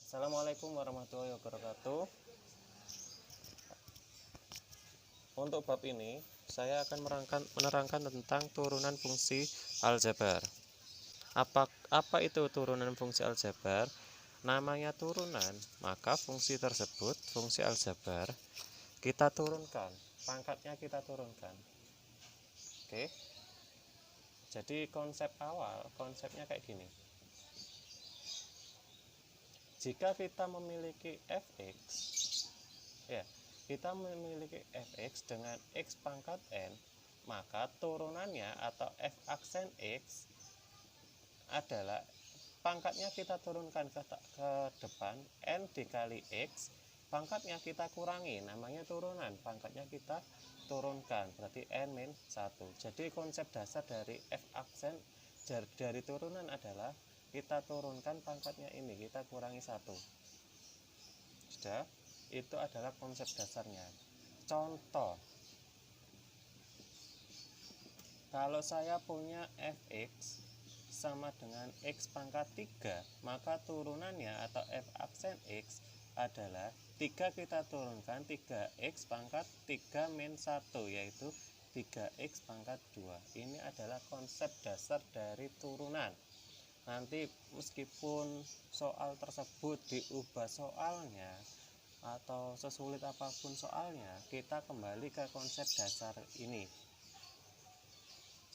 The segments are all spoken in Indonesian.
Assalamualaikum warahmatullahi wabarakatuh. Untuk bab ini, saya akan menerangkan tentang turunan fungsi aljabar. Apa itu turunan fungsi aljabar? Namanya turunan, maka fungsi tersebut, fungsi aljabar, kita turunkan, pangkatnya kita turunkan. Oke. Jadi konsepnya kayak gini. Jika kita memiliki fx, kita memiliki fx dengan x pangkat n, maka turunannya atau f aksen x adalah pangkatnya kita turunkan ke depan, n dikali x, pangkatnya kita kurangi, namanya turunan, pangkatnya kita turunkan, berarti n min 1. Jadi konsep dasar dari f aksen dari turunan adalah kita turunkan pangkatnya ini, kita kurangi 1. Sudah, itu adalah konsep dasarnya. Contoh, kalau saya punya fx sama dengan x pangkat 3, maka turunannya atau f aksen x adalah 3 kita turunkan 3x pangkat 3 min 1, yaitu 3x pangkat 2. Ini adalah konsep dasar dari turunan. Nanti meskipun soal tersebut diubah soalnya atau sesulit apapun soalnya, kita kembali ke konsep dasar ini.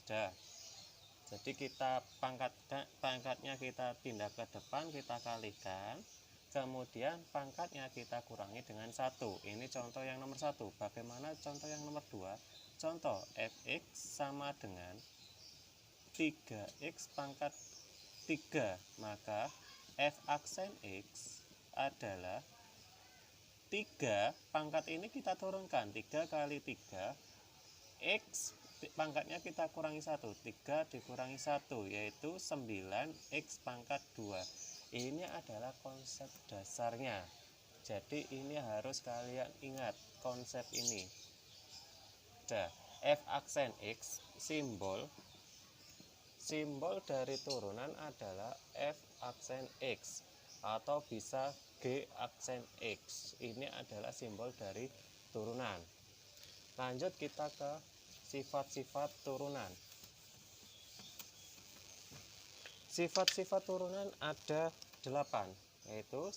Sudah. Jadi kita pangkatnya kita pindah ke depan, kita kalikan, kemudian pangkatnya kita kurangi dengan 1. Ini contoh yang nomor 1. Bagaimana contoh yang nomor 2? Contoh fx sama dengan 3x pangkat 3, maka f aksen x adalah 3, pangkat ini kita turunkan, 3 kali 3, x pangkatnya kita kurangi 1, 3 dikurangi 1, yaitu 9x pangkat 2. Ini adalah konsep dasarnya. Jadi ini harus kalian ingat konsep ini. Nah, f aksen x, simbol dari turunan adalah f aksen x atau bisa g aksen x. Ini adalah simbol dari turunan. Lanjut kita ke sifat-sifat turunan. Sifat-sifat turunan ada 8, yaitu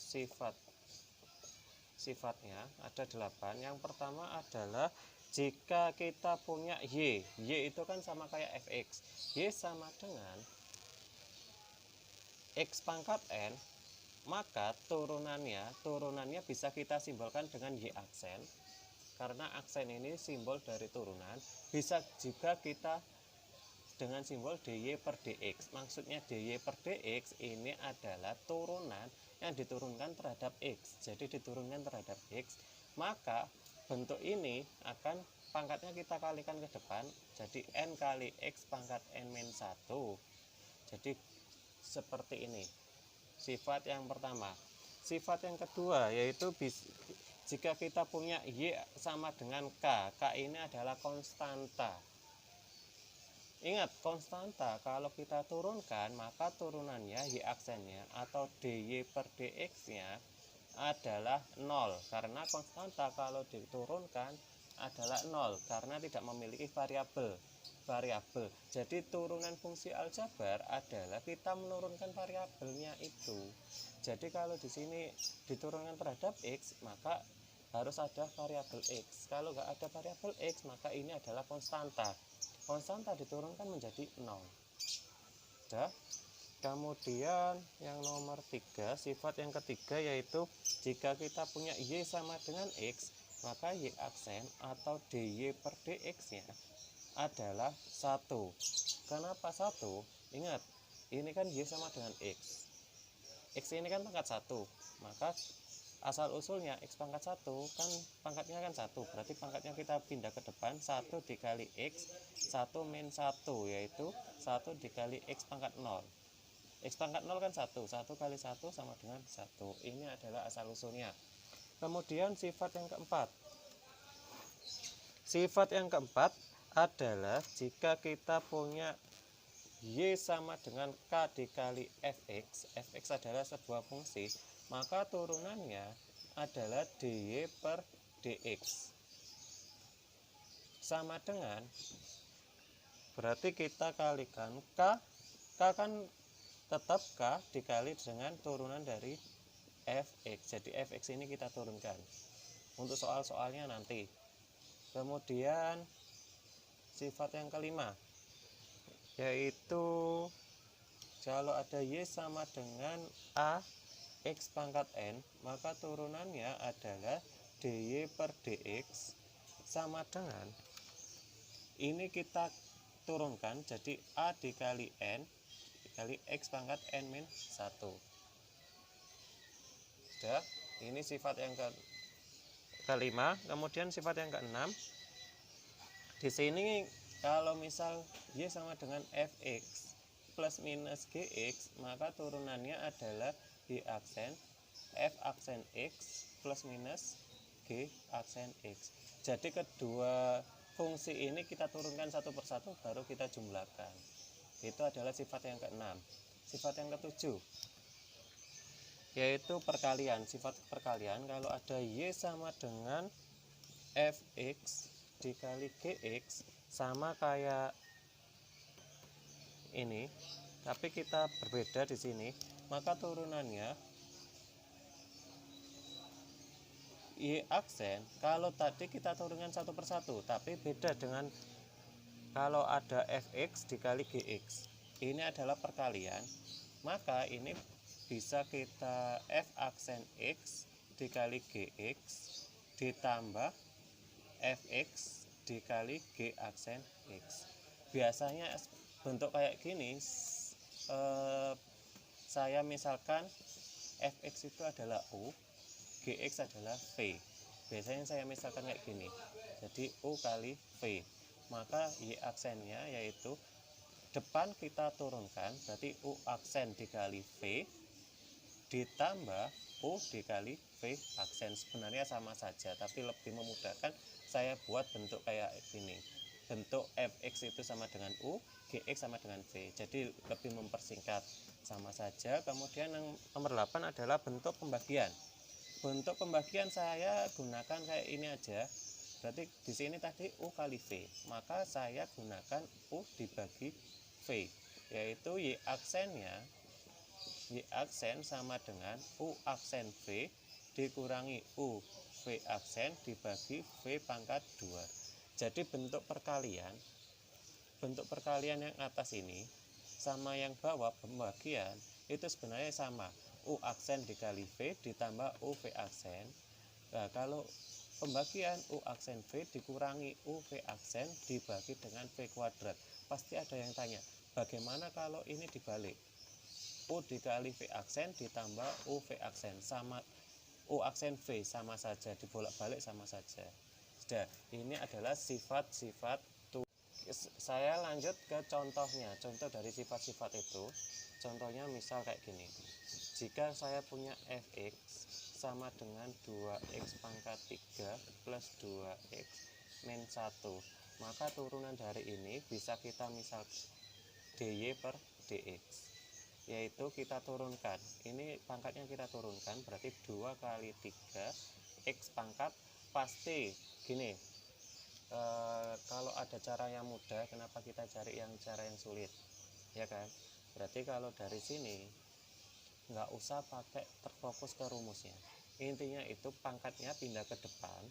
sifatnya ada 8. Yang pertama adalah jika kita punya y itu kan sama kayak fx, y sama dengan x pangkat n, maka turunannya bisa kita simbolkan dengan y aksen, karena aksen ini simbol dari turunan. Bisa juga kita dengan simbol dy per dx. Maksudnya dy per dx ini adalah turunan yang diturunkan terhadap x. Jadi diturunkan terhadap x, maka bentuk ini akan pangkatnya kita kalikan ke depan, jadi n kali x pangkat n min 1. Jadi seperti ini sifat yang pertama. Sifat yang kedua yaitu jika kita punya y sama dengan k ini adalah konstanta. Ingat, konstanta kalau kita turunkan, maka turunannya y aksennya atau dy per dx nya adalah 0, karena konstanta kalau diturunkan adalah 0 karena tidak memiliki variabel. Jadi turunan fungsi aljabar adalah kita menurunkan variabelnya itu. Jadi kalau di sini diturunkan terhadap x, maka harus ada variabel x. Kalau nggak ada variabel x, maka ini adalah konstanta. Konstanta diturunkan menjadi 0. Sudah. Kemudian yang nomor 3, sifat yang ketiga yaitu jika kita punya y sama dengan x, maka y aksen atau dy per dx nya adalah 1. Kenapa 1? Ingat, ini kan y sama dengan x. X ini kan pangkat 1, maka asal usulnya x pangkat 1 kan pangkatnya kan 1, berarti pangkatnya kita pindah ke depan, 1 dikali x 1 min 1, yaitu 1 dikali x pangkat 0. X pangkat 0 kan 1 kali 1 sama dengan 1. Ini adalah asal usulnya. Kemudian sifat yang keempat. Sifat yang keempat adalah jika kita punya Y sama dengan K dikali Fx, Fx adalah sebuah fungsi, maka turunannya adalah dy per dx. Sama dengan, berarti kita kalikan K kan tetap K dikali dengan turunan dari Fx. Jadi Fx ini kita turunkan untuk soal-soalnya nanti. Kemudian sifat yang kelima, yaitu kalau ada Y sama dengan A X pangkat N, maka turunannya adalah dy per dx sama dengan, ini kita turunkan jadi A dikali N dikali X pangkat N min 1. Sudah, ini sifat yang kelima. Kemudian sifat yang keenam, di sini kalau misal Y sama dengan Fx plus minus Gx, maka turunannya adalah Y aksen F aksen X plus minus G aksen X. Jadi kedua fungsi ini kita turunkan satu persatu baru kita jumlahkan. Itu adalah sifat yang keenam. Sifat yang ketujuh, yaitu perkalian. Sifat perkalian, kalau ada Y sama dengan Fx dikali Gx, sama kayak ini, tapi kita berbeda di sini, maka turunannya Y aksen, kalau tadi kita turunkan satu persatu, tapi beda dengan kalau ada Fx dikali Gx. Ini adalah perkalian, maka ini bisa kita F aksen X dikali Gx ditambah Fx dikali G aksen X. Biasanya bentuk kayak gini, saya misalkan Fx itu adalah U, Gx adalah V. Biasanya saya misalkan kayak gini, jadi U kali V, maka Y aksennya yaitu depan kita turunkan, berarti U aksen dikali V ditambah U dikali V aksen. Sebenarnya sama saja, tapi lebih memudahkan saya buat bentuk kayak gini. Bentuk Fx itu sama dengan U, Gx sama dengan V, jadi lebih mempersingkat, sama saja. Kemudian yang nomor 8 adalah bentuk pembagian. Bentuk pembagian saya gunakan kayak ini aja. Berarti di sini tadi U kali V, maka saya gunakan U dibagi V, yaitu Y aksennya, Y aksen sama dengan U aksen V dikurangi U V aksen dibagi V pangkat 2. Jadi bentuk perkalian yang atas ini sama yang bawah pembagian itu sebenarnya sama, U aksen dikali V ditambah U V aksen. Nah, kalau pembagian U aksen V dikurangi U V aksen dibagi dengan V kuadrat. Pasti ada yang tanya, bagaimana kalau ini dibalik? U dikali V aksen ditambah U V aksen, sama U aksen V sama saja, dibolak-balik sama saja. Sudah, ini adalah sifat-sifat. Saya lanjut ke contohnya. Contoh dari sifat-sifat itu, contohnya misal kayak gini. Jika saya punya Fx sama dengan 2x pangkat 3 plus 2x min 1, maka turunan dari ini bisa kita misal dy per dx, yaitu kita turunkan, ini pangkatnya kita turunkan, berarti 2 kali 3 x pangkat. Pasti gini, kalau ada cara yang mudah, kenapa kita cari cara yang sulit, ya kan? Berarti kalau dari sini nggak usah pakai terfokus ke rumusnya, intinya itu pangkatnya pindah ke depan,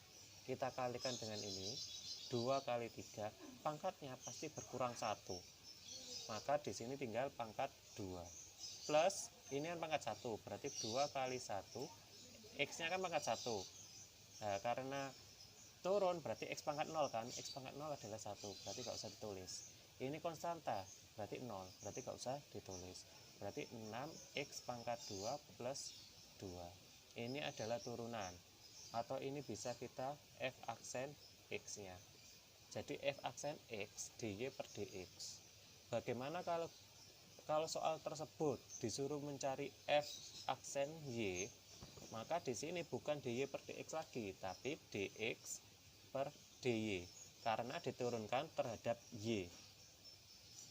kita kalikan dengan ini, 2 kali 3, pangkatnya pasti berkurang 1, maka di sini tinggal pangkat 2 plus ini kan pangkat 1, berarti 2 kali 1, x nya kan pangkat 1. Nah, karena turun berarti x pangkat 0 kan, x pangkat 0 adalah 1, berarti nggak usah ditulis. Ini konstanta, berarti 0, berarti nggak usah ditulis. Berarti 6x pangkat 2 plus 2. Ini adalah turunan, atau ini bisa kita f aksen x nya. Jadi f aksen x dy per dx. Bagaimana kalau soal tersebut disuruh mencari f aksen y, maka di sini bukan dy per dx lagi, tapi dx per dy, karena diturunkan terhadap y.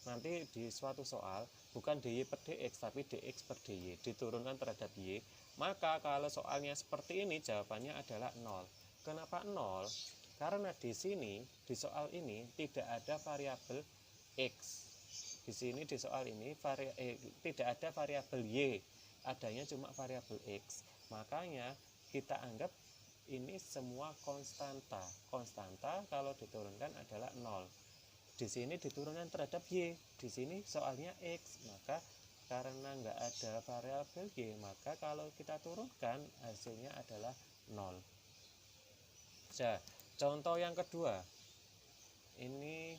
nanti di suatu soal bukan dy per dx tapi dx per dy diturunkan terhadap y, maka kalau soalnya seperti ini jawabannya adalah 0. Kenapa 0? Karena di sini di soal ini tidak ada variabel x. Di sini di soal ini tidak ada variabel y, adanya cuma variabel x. Makanya kita anggap ini semua konstanta. Konstanta kalau diturunkan adalah 0. Di sini diturunkan terhadap y, di sini soalnya x, maka karena nggak ada variabel y, maka kalau kita turunkan hasilnya adalah 0. Nah, contoh yang kedua. Ini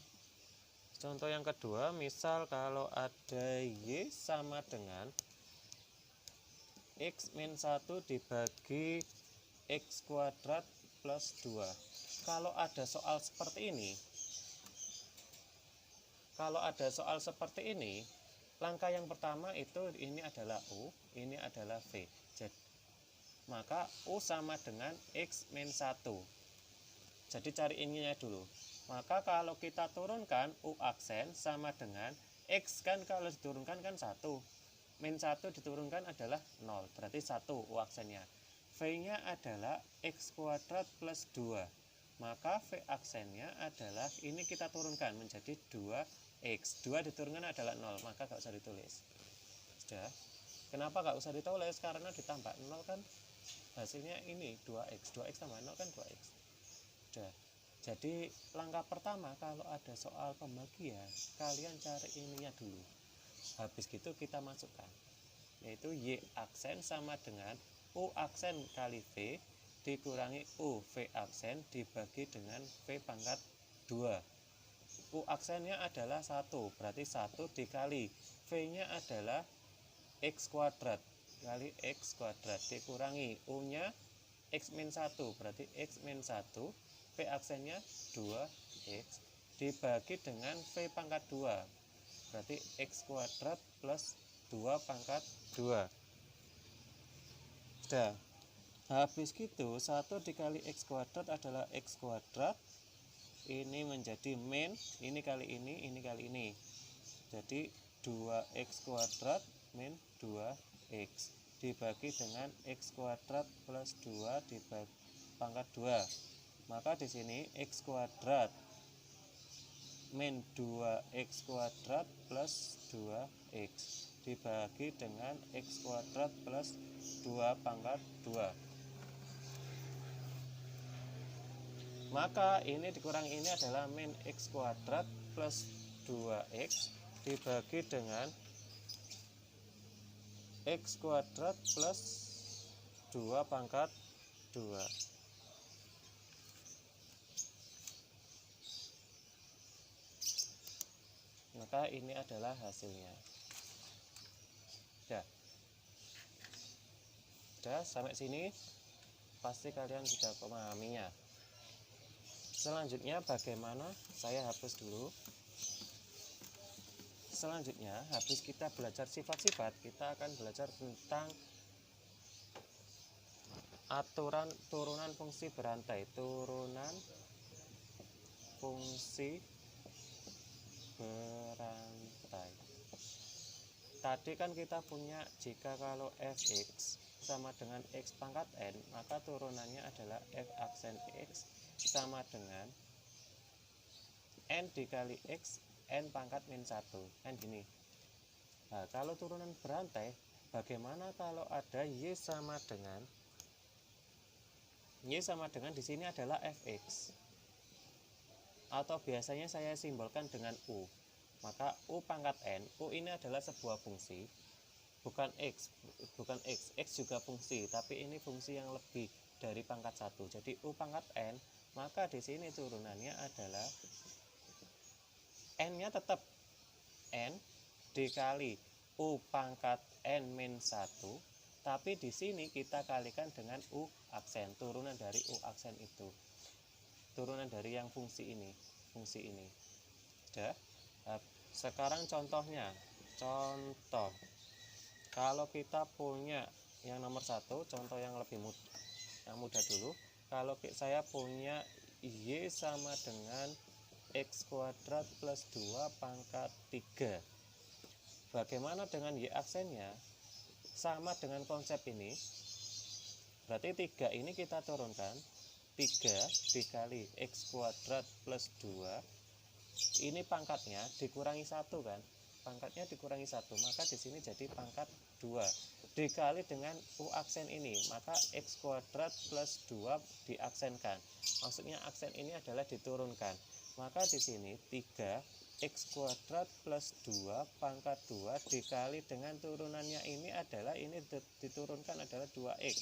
contoh yang kedua, misal kalau ada y sama dengan x min 1 dibagi x kuadrat plus 2. Kalau ada soal seperti ini, langkah yang pertama itu ini adalah u, ini adalah v. Jadi, maka u sama dengan x min 1. Jadi cari ininya dulu. Maka kalau kita turunkan u aksen sama dengan x, kan kalau diturunkan kan 1. Min 1 diturunkan adalah 0, berarti 1 u aksennya. V-nya adalah x kuadrat plus 2. Maka V aksennya adalah ini kita turunkan menjadi 2x. 2 diturunkan adalah 0, maka gak usah ditulis. Sudah. Kenapa gak usah ditulis? Karena ditambah 0 kan hasilnya ini 2x. 2x tambah 0 kan 2x. Sudah. Jadi langkah pertama kalau ada soal pembagian, kalian cari ininya dulu. Habis gitu kita masukkan. Yaitu y aksen sama dengan u aksen kali v dikurangi u v aksen dibagi dengan v pangkat 2. U aksennya adalah 1, berarti 1 dikali v nya adalah x kuadrat kali x kuadrat dikurangi u nya x min 1, berarti x min 1, v aksennya 2x dibagi dengan v pangkat 2, berarti x kuadrat plus 2 pangkat 2. Sudah. Habis gitu 1 dikali x kuadrat adalah x kuadrat. Ini menjadi min, ini kali ini kali ini. Jadi 2x kuadrat min 2x dibagi dengan x kuadrat plus 2 dibagi pangkat 2. Maka di sini x kuadrat min 2x kuadrat plus 2x dibagi dengan x kuadrat plus 2 pangkat 2. Maka ini dikurangi ini adalah min x kuadrat plus 2x dibagi dengan x kuadrat plus 2 pangkat 2. Maka ini adalah hasilnya. Sudah sampai sini pasti kalian sudah memahaminya. Selanjutnya bagaimana? Saya hapus dulu. Selanjutnya habis kita belajar sifat-sifat, kita akan belajar tentang aturan turunan fungsi berantai. Turunan fungsi berantai. Tadi kan kita punya jika kalau fx sama dengan x pangkat n, maka turunannya adalah f aksen x sama dengan n dikali x n pangkat min 1, kan gini. Nah, kalau turunan berantai, bagaimana kalau ada y sama dengan di sini adalah fx, atau biasanya saya simbolkan dengan u. Maka u pangkat n, u ini adalah sebuah fungsi, bukan x juga fungsi, tapi ini fungsi yang lebih dari pangkat 1. Jadi u pangkat n, maka di sini turunannya adalah n-nya tetap n dikali u pangkat n min 1, tapi di sini kita kalikan dengan u aksen, turunan dari u aksen itu, turunan dari yang fungsi ini. Sudah. Sekarang contohnya, contoh kalau kita punya yang nomor 1, contoh yang lebih mudah dulu. Kalau saya punya y sama dengan X kuadrat plus 2 pangkat 3. Bagaimana dengan Y aksennya? Sama dengan konsep ini. Berarti 3 ini kita turunkan. 3 dikali X kuadrat plus 2. Ini pangkatnya dikurangi 1 kan? Pangkatnya dikurangi 1, maka di sini jadi pangkat 2 dikali dengan U aksen ini, maka X kuadrat plus 2 diaksenkan. Maksudnya aksen ini adalah diturunkan. Maka di sini 3 X kuadrat plus 2 pangkat 2 dikali dengan turunannya ini adalah, ini diturunkan adalah 2X.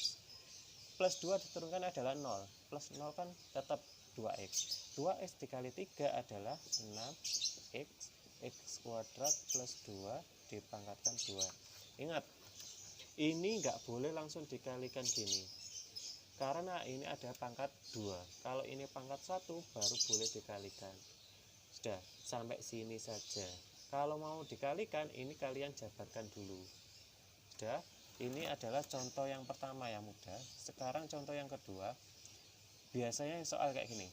Plus 2 diturunkan adalah 0. Plus 0 kan tetap 2X. 2X dikali 3 adalah 6X. X kuadrat plus 2 dipangkatkan 2. Ingat, ini nggak boleh langsung dikalikan gini, karena ini ada pangkat 2. Kalau ini pangkat 1 baru boleh dikalikan. Sudah, sampai sini saja. Kalau mau dikalikan, ini kalian jabarkan dulu. Sudah, ini adalah contoh yang pertama yang mudah. Sekarang contoh yang kedua. Biasanya soal kayak gini.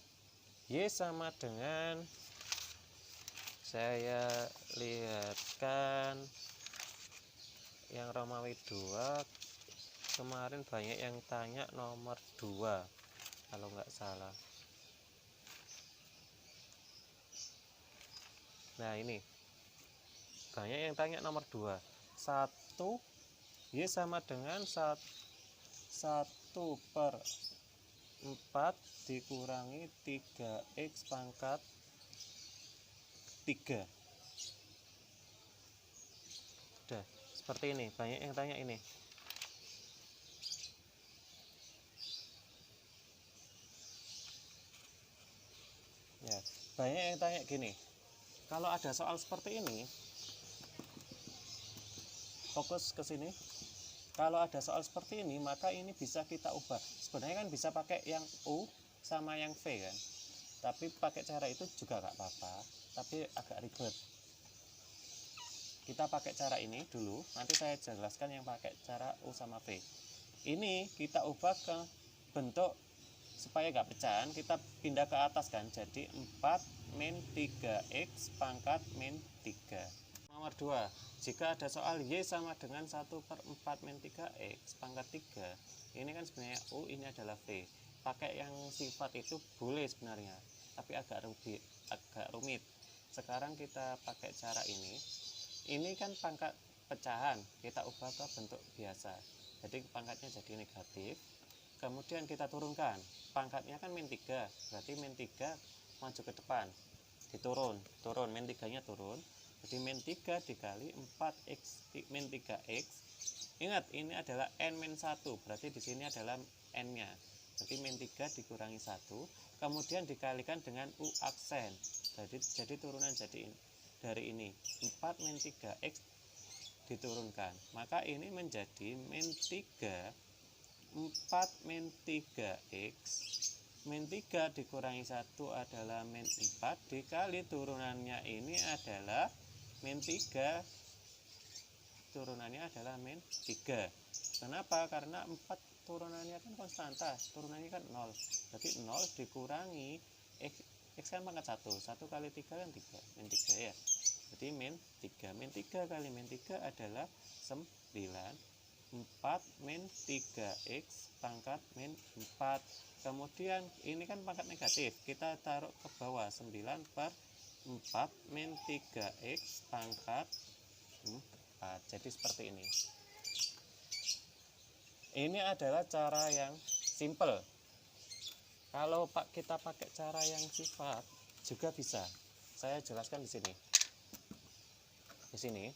Y sama dengan, saya lihatkan yang Romawi 2, kemarin banyak yang tanya nomor 2 kalau nggak salah. Nah ini banyak yang tanya nomor 2. 1 Y sama dengan 1/4 dikurangi 3X pangkat 3. Udah, seperti ini. Banyak yang tanya ini. Ya, banyak yang tanya gini. Kalau ada soal seperti ini, fokus ke sini. Kalau ada soal seperti ini, maka ini bisa kita ubah. Sebenarnya kan bisa pakai yang U sama yang V kan. Tapi pakai cara itu juga nggak apa-apa, tapi agak ribet. Kita pakai cara ini dulu, nanti saya jelaskan yang pakai cara U sama V. Ini kita ubah ke bentuk supaya nggak pecahan, kita pindah ke atas kan, jadi 4 min 3X pangkat min 3. Nomor 2, jika ada soal Y sama dengan 1/4 min 3X pangkat 3, ini kan sebenarnya U, ini adalah V. Pakai yang sifat itu boleh sebenarnya, tapi agak rumit. Sekarang kita pakai cara ini. Ini kan pangkat pecahan, kita ubah ke bentuk biasa. Jadi pangkatnya jadi negatif. Kemudian kita turunkan. Pangkatnya kan min 3, berarti min 3 maju ke depan. Turun, min 3-nya turun. Jadi min 3 dikali 4X min 3X. Ingat, ini adalah N-1, berarti di sini adalah N-nya. Jadi min 3 dikurangi 1, kemudian dikalikan dengan U aksen. Jadi turunan jadi dari ini 4 min 3X diturunkan, maka ini menjadi min 3 4 min 3X min 3 dikurangi 1 adalah min 4 dikali turunannya ini adalah min 3, turunannya adalah min 3. Kenapa? Karena 4 turunannya kan konstanta, turunannya kan 0, berarti 0 dikurangi X kan pangkat 1 kali 3 kan 3, min 3 ya. Jadi min 3 kali min 3 adalah 9. 4 min 3X pangkat min 4. Kemudian ini kan pangkat negatif, kita taruh ke bawah, 9/4 min 3X pangkat 4. Jadi seperti ini. Ini adalah cara yang simple. Kalau kita pakai cara yang sifat juga bisa. Saya jelaskan di sini. Di sini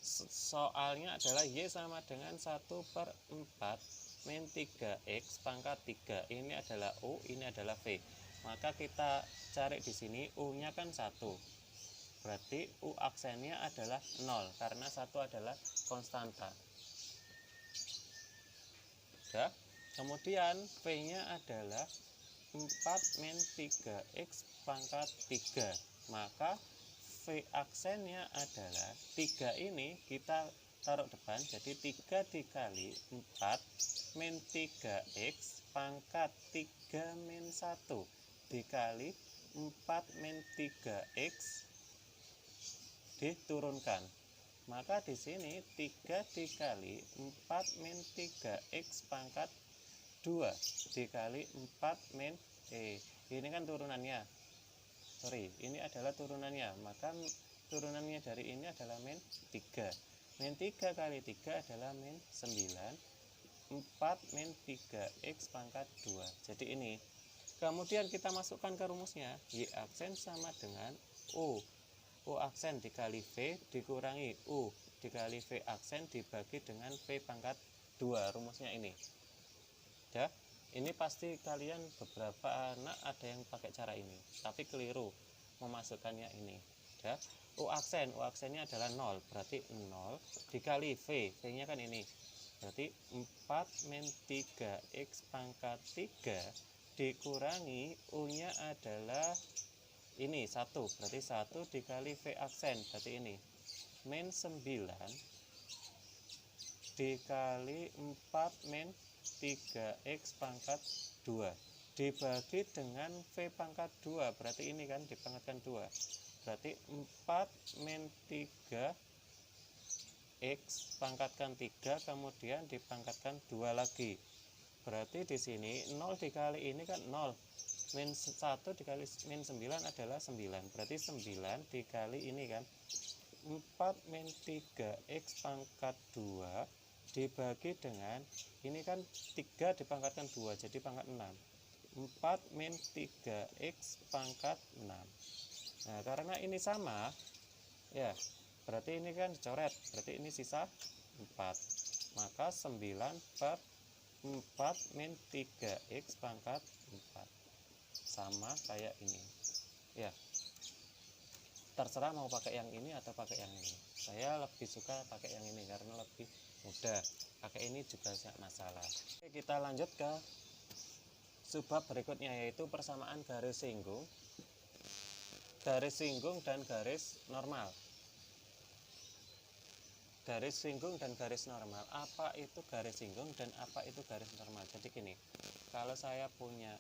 soalnya adalah Y sama dengan 1/4 min 3X pangkat 3. Ini adalah U, ini adalah V. Maka kita cari di sini U-nya kan 1. Berarti U aksennya adalah 0 karena 1 adalah konstanta. Sudah. Kemudian V-nya adalah 4 min 3X pangkat 3. Maka V aksennya adalah 3 ini kita taruh depan, jadi 3 dikali 4 min 3X pangkat 3 min 1 dikali 4 min 3x diturunkan. Maka di sini 3 dikali 4 min 3x pangkat 2 dikali 4 min ini kan turunannya. Ini adalah turunannya. Maka turunannya dari ini adalah min 3. Min 3 kali 3 adalah min 9. 4 min 3x pangkat 2. Jadi ini. Kemudian kita masukkan ke rumusnya. Y aksen sama dengan U. U aksen dikali V dikurangi U dikali V aksen dibagi dengan V pangkat 2. Rumusnya ini. Ya, ini pasti kalian beberapa anak ada yang pakai cara ini, tapi keliru memasukkannya ini. Ya, U aksennya adalah 0, berarti 0 dikali V, V-nya kan ini. Berarti 4 min 3x pangkat 3 dikurangi U-nya adalah ini 1, berarti 1 dikali V aksen, berarti ini min 9 dikali 4 min 3x pangkat 2 dibagi dengan V pangkat 2, berarti ini kan dipangkatkan 2, berarti 4 min 3x pangkatkan 3 kemudian dipangkatkan 2 lagi, berarti di sini 0 dikali ini kan 0, min 1 dikali min 9 adalah 9, berarti 9 dikali ini kan 4 min 3x pangkat 2 dibagi dengan ini kan 3 dipangkatkan 2 jadi pangkat 6, 4 min 3x pangkat 6. Nah, karena ini sama ya, berarti ini kan dicoret, berarti ini sisa 4, maka 9 per 4 min 3x pangkat 4 sama kayak ini ya. Terserah mau pakai yang ini atau pakai yang ini. Saya lebih suka pakai yang ini karena lebih mudah. Pakai ini juga tidak masalah. Oke, kita lanjut ke subbab berikutnya, yaitu persamaan garis singgung dan garis normal. Garis singgung dan garis normal. Apa itu garis singgung dan apa itu garis normal? Jadi gini, kalau saya punya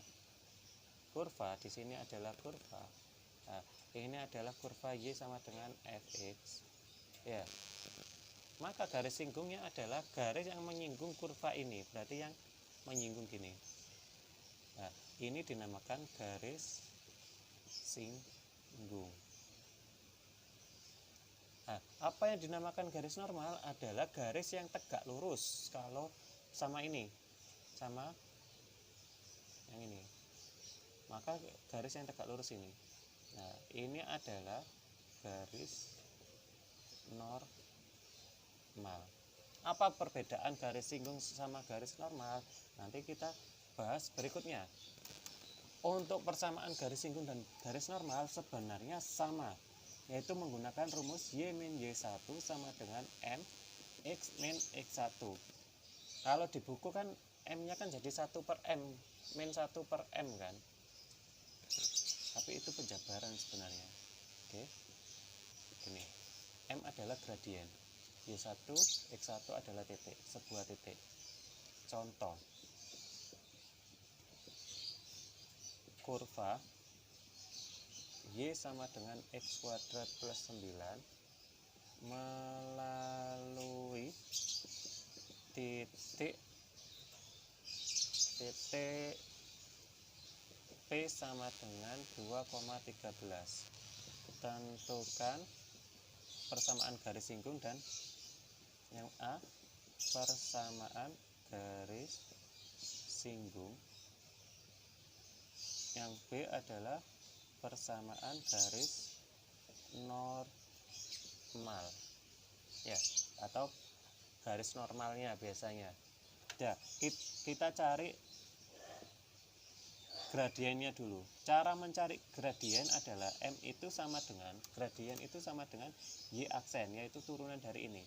kurva, di sini adalah kurva. Nah, ini adalah kurva Y sama dengan Fx. Ya. Maka garis singgungnya adalah garis yang menyinggung kurva ini, berarti yang menyinggung gini. Nah, ini dinamakan garis singgung. Nah, apa yang dinamakan garis normal adalah garis yang tegak lurus. Kalau sama ini, sama yang ini, maka garis yang tegak lurus ini. Nah, ini adalah garis normal. Apa perbedaan garis singgung sama garis normal? Nanti kita bahas berikutnya. Untuk persamaan garis singgung dan garis normal sebenarnya sama, yaitu menggunakan rumus Y min Y1 sama dengan M X min X1. Kalau di buku kan M-nya kan jadi 1 per M, min 1 per M kan. Tapi itu penjabaran sebenarnya. Oke. Ini M adalah gradien, Y1 X1 adalah titik, sebuah titik. Contoh, kurva Y sama dengan X kuadrat plus 9 melalui titik P sama dengan 2,13. Tentukan persamaan garis singgung dan yang A persamaan garis singgung, yang B adalah persamaan garis normal ya, atau garis normalnya biasanya. Ya, kita cari gradiennya dulu. Cara mencari gradien adalah M itu sama dengan, gradien itu sama dengan Y aksen, yaitu turunan dari ini.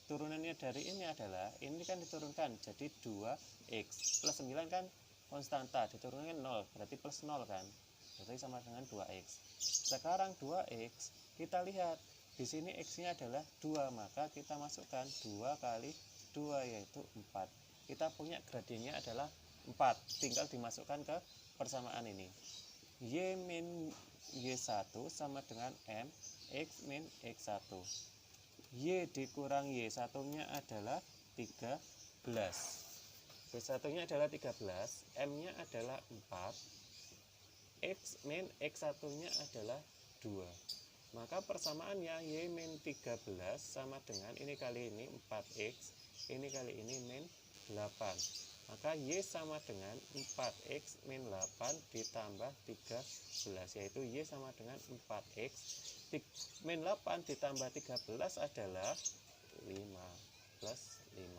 Turunannya dari ini adalah, ini kan diturunkan, jadi 2x plus 9 kan konstanta, diturunkan 0, berarti plus 0 kan, berarti sama dengan 2x. Sekarang 2x, kita lihat, di sini x-nya adalah 2, maka kita masukkan 2 kali 2, yaitu 4. Kita punya gradiennya adalah 4, tinggal dimasukkan ke persamaan ini. Y min Y1 sama dengan M X min X1. Y dikurang Y1 nya adalah 13. Y1 nya adalah 13, M nya adalah 4, X min X1 nya adalah 2. Maka persamaannya Y min 13 sama dengan ini kali ini 4X, ini kali ini min 8. Maka Y sama dengan 4X min 8 ditambah 13, yaitu Y sama dengan 4X min 8 ditambah 13 adalah 5 plus 5.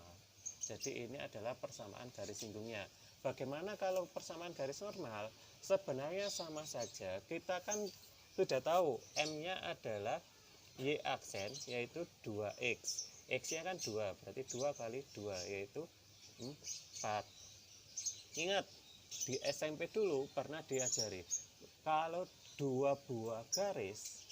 Jadi ini adalah persamaan garis singgungnya. Bagaimana kalau persamaan garis normal? Sebenarnya sama saja. Kita kan sudah tahu M-nya adalah Y aksen, yaitu 2X. X-nya kan 2, berarti 2 kali 2, yaitu 4. Ingat, di SMP dulu pernah diajari, kalau dua buah garis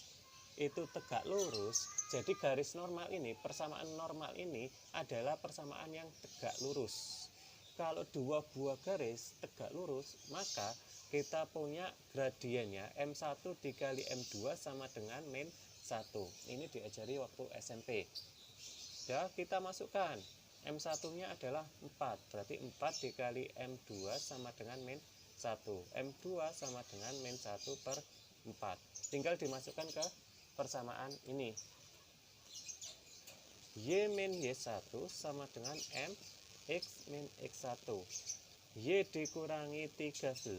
itu tegak lurus, jadi garis normal ini, persamaan normal ini adalah persamaan yang tegak lurus. Kalau dua buah garis tegak lurus, maka kita punya gradiennya M1 dikali M2 sama dengan min 1. Ini diajari waktu SMP. Ya, kita masukkan. M1 nya adalah 4, berarti 4 dikali M2 sama dengan min 1. M2 sama dengan min 1 per 4. Tinggal dimasukkan ke persamaan ini. Y min Y1 sama dengan M X min X1. Y dikurangi 13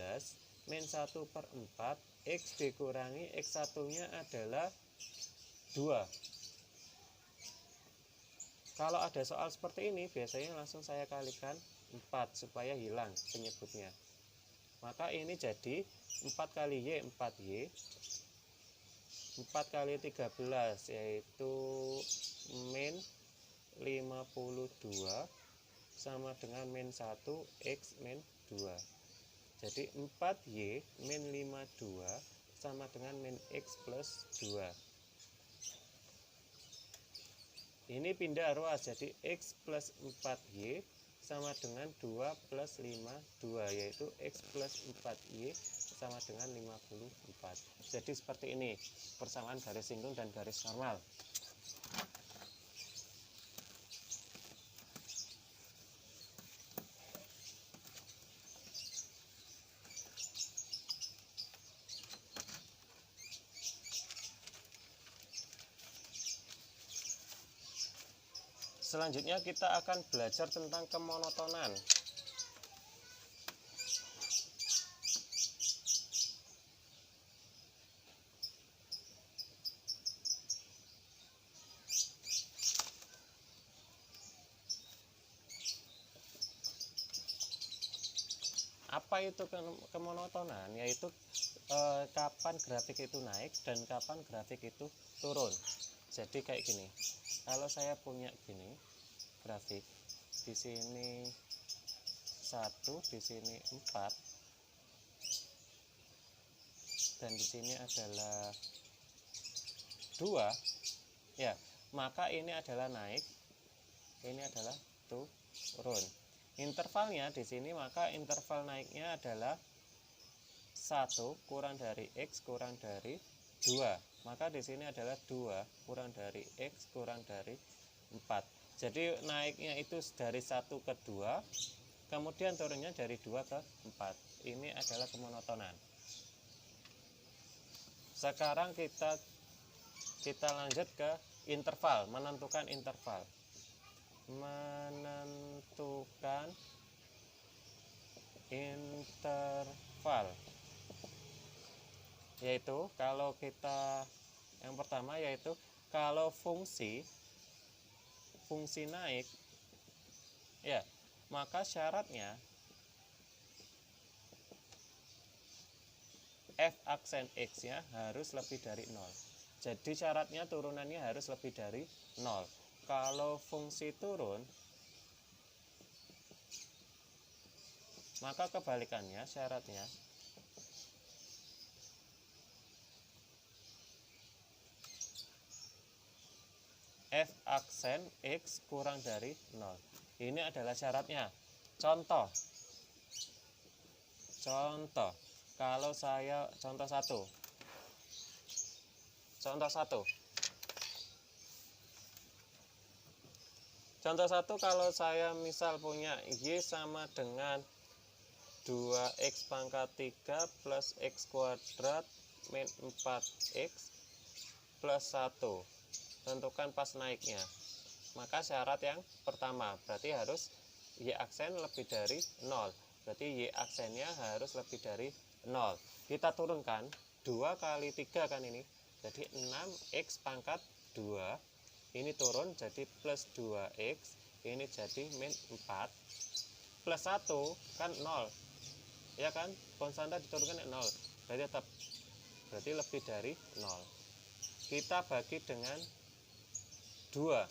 min 1 per 4, X dikurangi X1 nya adalah 2. Kalau ada soal seperti ini, biasanya langsung saya kalikan 4 supaya hilang penyebutnya. Maka ini jadi 4 kali Y, 4Y. 4 kali 13 yaitu min 52 sama dengan min 1 X min 2. Jadi 4Y min 52 sama dengan min X plus 2. Ini pindah ruas, jadi X plus 4Y sama dengan 2 plus 5, 2, yaitu X plus 4Y sama dengan 54. Jadi seperti ini persamaan garis singgung dan garis normal. Selanjutnya kita akan belajar tentang kemonotonan. Apa itu kemonotonan? Yaitu kapan grafik itu naik dan kapan grafik itu turun. Jadi kayak gini. Kalau saya punya gini grafik, di sini 1, di sini 4, dan di sini adalah 2, ya, maka ini adalah naik, ini adalah turun. Intervalnya di sini, maka interval naiknya adalah 1 kurang dari X kurang dari 2. Maka di sini adalah 2 kurang dari X kurang dari 4. Jadi naiknya itu dari 1 ke 2, kemudian turunnya dari 2 ke 4. Ini adalah kemonotonan. Sekarang kita lanjut ke interval, menentukan interval. Menentukan interval. Yaitu kalau kita yang pertama yaitu kalau fungsi naik, ya, maka syaratnya f aksen x nya harus lebih dari 0. Jadi syaratnya turunannya harus lebih dari 0. Kalau fungsi turun, maka kebalikannya syaratnya f aksen x kurang dari 0. Ini adalah syaratnya. Contoh. kalau saya contoh satu kalau saya misal punya Y sama dengan 2x pangkat 3 plus x kuadrat min 4x plus 1, tentukan pas naiknya. Maka syarat yang pertama berarti harus Y aksen lebih dari 0, berarti Y aksennya harus lebih dari 0. Kita turunkan 2 kali 3 kan ini, jadi 6x pangkat 2, ini turun jadi plus 2x, ini jadi min 4, plus 1 kan 0, ya kan, konstanta diturunkan 0, berarti lebih dari 0. Kita bagi dengan 2,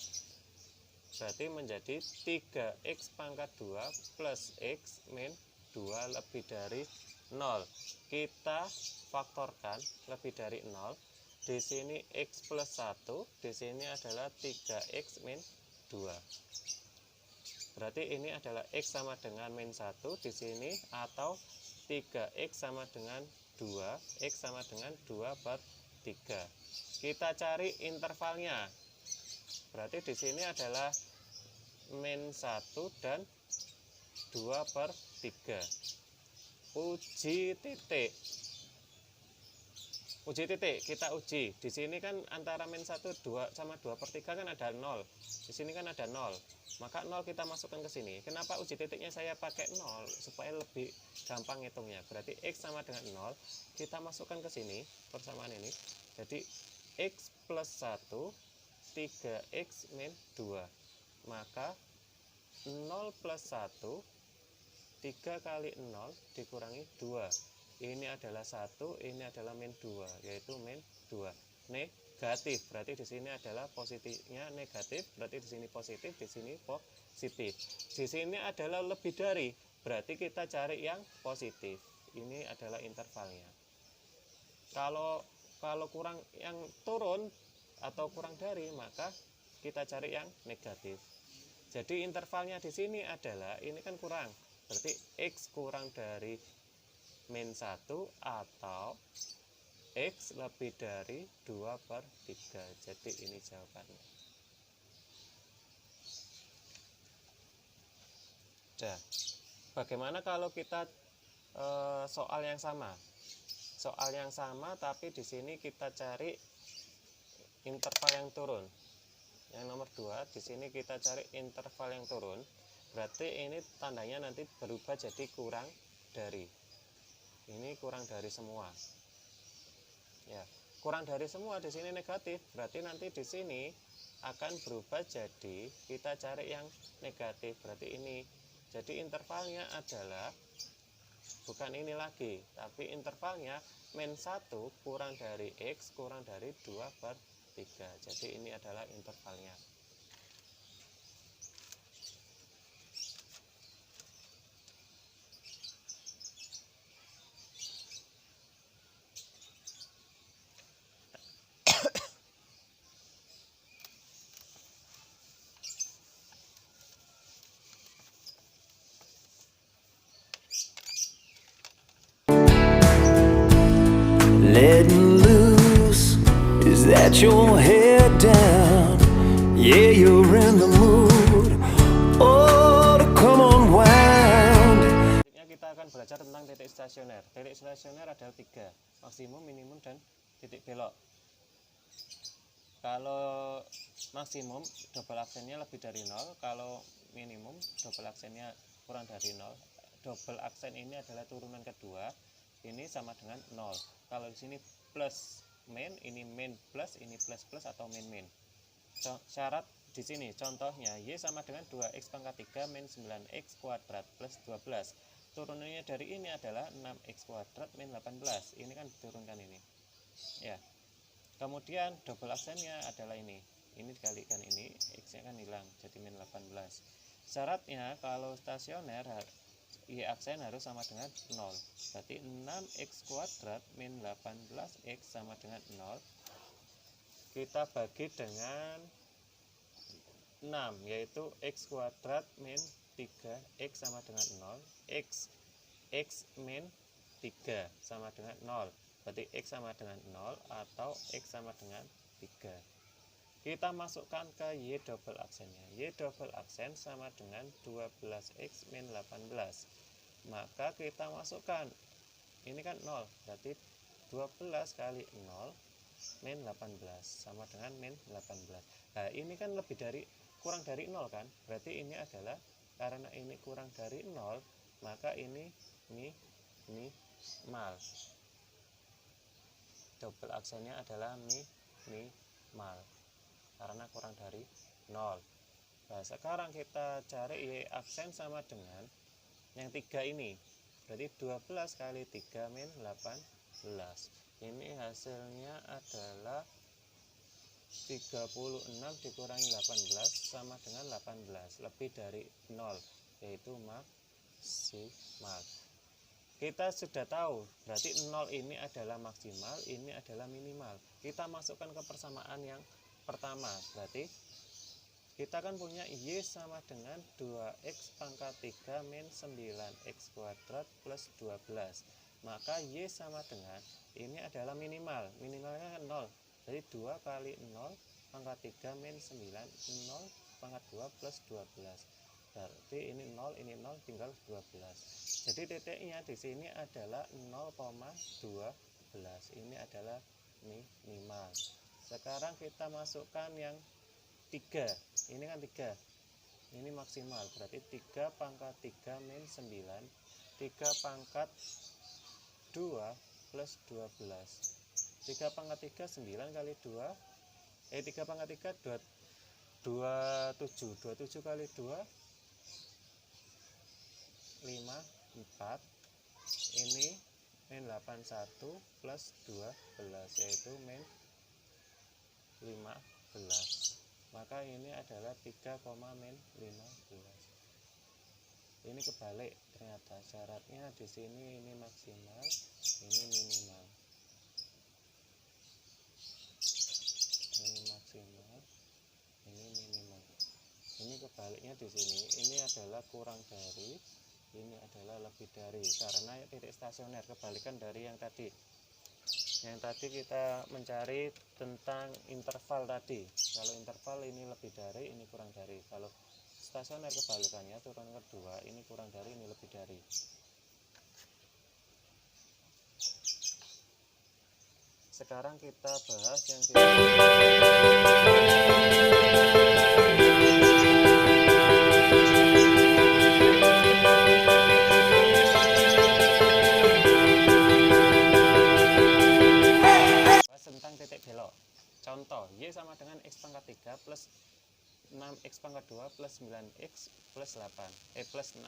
berarti menjadi 3x pangkat 2 plus x min 2 lebih dari 0. Kita faktorkan lebih dari 0. Di sini x plus 1, di sini adalah 3x min 2. Berarti ini adalah x sama dengan min 1 di sini, atau 3x sama dengan 2, x sama dengan 2/3. Kita cari intervalnya. Berarti di sini adalah min 1 dan 2/3. Uji titik. Kita uji. Di sini kan antara min 1 2 sama 2/3 kan ada 0. Di sini kan ada 0. Maka 0 kita masukkan ke sini. Kenapa uji titiknya saya pakai 0? Supaya lebih gampang hitungnya. Berarti x sama dengan 0, kita masukkan ke sini persamaan ini. Jadi x plus 1 3x min 2. Maka 0 plus 1, 3 kali 0 dikurangi 2. Ini adalah 1, ini adalah min 2, yaitu min 2. Negatif, berarti di sini adalah positifnya negatif, berarti di sini positif, di sini positif. Di sini adalah lebih dari, berarti kita cari yang positif. Ini adalah intervalnya. Kalau kurang yang turun atau kurang dari, maka kita cari yang negatif. Jadi intervalnya di sini adalah, ini kan kurang, berarti x kurang dari min 1 atau x lebih dari 2/3. Jadi ini jawabannya. Nah, bagaimana kalau kita soal yang sama? Soal yang sama tapi di sini kita cari interval yang turun. Yang nomor 2, di sini kita cari interval yang turun. Berarti ini tandanya nanti berubah jadi kurang dari. Ini kurang dari semua. Ya, kurang dari semua di sini negatif. Berarti nanti di sini akan berubah jadi kita cari yang negatif. Berarti ini. Jadi intervalnya adalah bukan ini lagi, tapi intervalnya min 1 kurang dari x kurang dari 2/3. Jadi ini adalah intervalnya. Letting loose, is that your head down? Yeah, you're in the mood. Oh, to come unwind. Kita akan belajar tentang titik stasioner. Titik stasioner ada 3, maksimum, minimum, dan titik belok. Kalau maksimum double aksennya lebih dari 0, kalau minimum double aksennya kurang dari 0. Double aksen ini adalah turunan kedua, ini sama dengan 0. Kalau di sini plus min, ini min plus, ini plus plus atau min min. Syarat di sini contohnya y sama dengan 2x pangkat 3 min 9x kuadrat plus 12. Turunannya dari ini adalah 6x kuadrat min 18. Ini kan diturunkan ini. Ya. Kemudian double aksennya adalah ini. Ini dikalikan ini, x-nya kan hilang jadi min 18. Syaratnya kalau stasioner Y aksen harus sama dengan 0. Berarti 6x kuadrat min 18x sama dengan 0. Kita bagi dengan 6, yaitu x kuadrat min 3x sama dengan 0. X min 3 sama dengan 0. Berarti X sama dengan 0 atau X sama dengan 3. Kita masukkan ke Y double aksennya. Y double aksen sama dengan 12X min 18. Maka kita masukkan, ini kan 0, berarti 12 kali 0 min 18 sama dengan min 18. Nah ini kan kurang dari 0 kan, berarti ini adalah, karena ini kurang dari 0, maka ini minimal. Double aksennya adalah minimal karena kurang dari 0. Nah sekarang kita cari Y aksen sama dengan yang 3 ini, berarti 12 kali 3 min 18. Ini hasilnya adalah 36 dikurangi 18 sama dengan 18, lebih dari 0, yaitu maksimal. Kita sudah tahu, berarti 0 ini adalah maksimal, ini adalah minimal. Kita masukkan ke persamaan yang pertama, berarti kita kan punya Y sama dengan 2X pangkat 3 min 9X kuadrat plus 12. Maka Y sama dengan, ini adalah minimal, minimalnya 0. Jadi 2 kali 0 pangkat 3 min 9, 0 pangkat 2 plus 12. Berarti ini 0, tinggal 12. Jadi titiknya di sini adalah 0,12. Ini adalah minimal. Sekarang kita masukkan yang 3. Ini kan 3. Ini maksimal, berarti 3 pangkat 3 min 9. 3 pangkat 2 plus 12. 3 pangkat 3 9 kali 2. 3 pangkat 3 27. 27 kali 2 54. Ini min 81 plus 12, yaitu min 15. Maka ini adalah 3, min 15. Ini kebalik ternyata, syaratnya di sini ini maksimal, ini minimal. Ini maksimal, ini minimal. Ini kebaliknya di sini, ini adalah kurang dari, ini adalah lebih dari, karena titik stasioner, kebalikan dari yang tadi. Yang tadi kita mencari tentang interval tadi. Kalau interval ini lebih dari, ini kurang dari. Kalau stasioner kebalikannya, turun kedua, ini kurang dari, ini lebih dari. Sekarang kita bahas yang tentang titik belok. Contoh, Y sama dengan X pangkat 3 plus 6X pangkat 2 plus 9X plus 8, plus 6.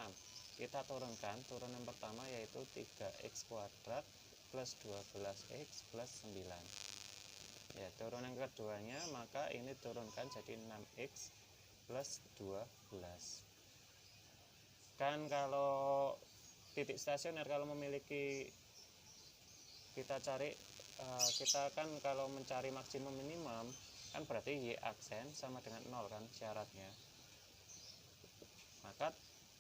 Kita turunkan, turunan pertama yaitu 3X kuadrat plus 12X plus 9. Ya, turunan keduanya, maka ini turunkan jadi 6X plus 12. Kan kalau titik stasioner, kalau memiliki, kita cari, kita kan kalau mencari maksimum minimum kan berarti Y aksen sama dengan 0 kan syaratnya. Maka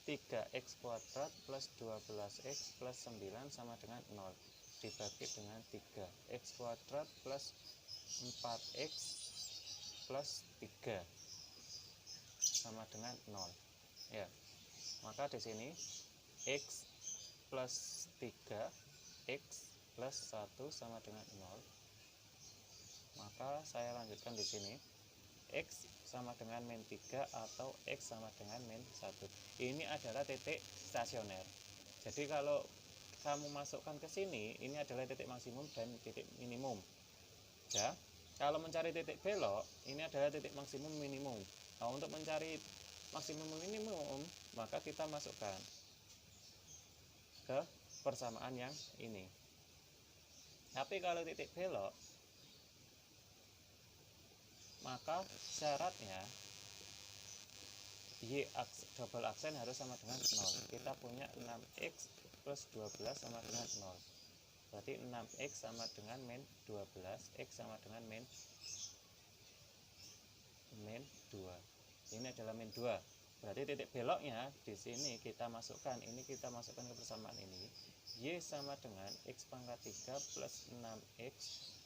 3X kuadrat plus 12X plus 9 sama dengan 0 dibagi dengan 3. X kuadrat plus 4X plus 3 sama dengan 0. Ya. Maka di sini X plus 3, X plus 1 sama dengan 0. Maka saya lanjutkan di sini, X sama dengan min 3 atau X sama dengan min 1. Ini adalah titik stasioner. Jadi kalau kamu masukkan ke sini, ini adalah titik maksimum dan titik minimum. Ya, kalau mencari titik belok, ini adalah titik maksimum minimum. Nah, untuk mencari maksimum minimum, maka kita masukkan ke persamaan yang ini. Tapi kalau titik belok, maka syaratnya Y double aksen harus sama dengan 0. Kita punya 6X plus 12 sama dengan 0. Berarti 6X sama dengan min 12, X sama dengan min 2. Ini adalah min 2. Berarti titik beloknya di sini kita masukkan, ini kita masukkan ke persamaan ini. Y sama dengan X pangkat 3 plus 6X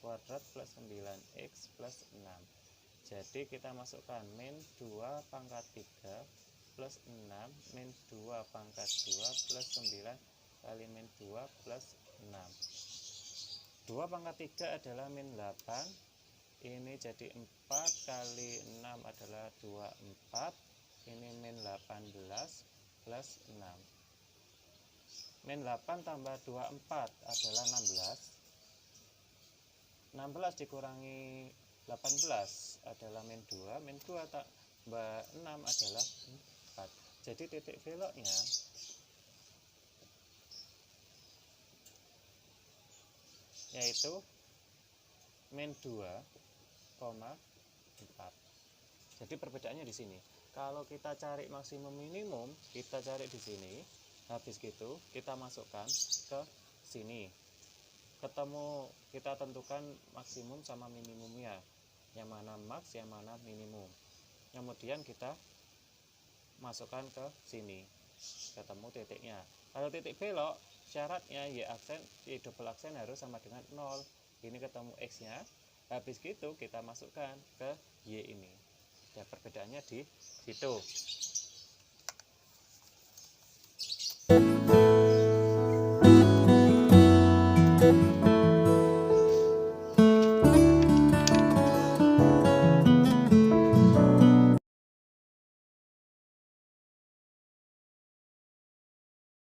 kuadrat plus 9X plus 6. Jadi kita masukkan min 2 pangkat 3 plus 6 min 2 pangkat 2 plus 9 kali min 2 plus 6. 2 pangkat 3 adalah min 8. Ini jadi 4 kali 6 adalah 24. Ini min 18 plus 6. Min 8 tambah 24 adalah 16. 16 dikurangi 18 adalah min 2. Min 2 tambah 6 adalah 4. Jadi titik beloknya yaitu min 2,4. Jadi perbedaannya di sini. Kalau kita cari maksimum minimum, kita cari di sini. Habis gitu kita masukkan ke sini. Ketemu, kita tentukan maksimum sama minimumnya. Yang mana max, yang mana minimum. Kemudian kita masukkan ke sini. Ketemu titiknya. Kalau titik belok, syaratnya y aksen, y double aksen harus sama dengan 0. Ini ketemu x-nya. Habis gitu kita masukkan ke y ini. Ya, perbedaannya di situ.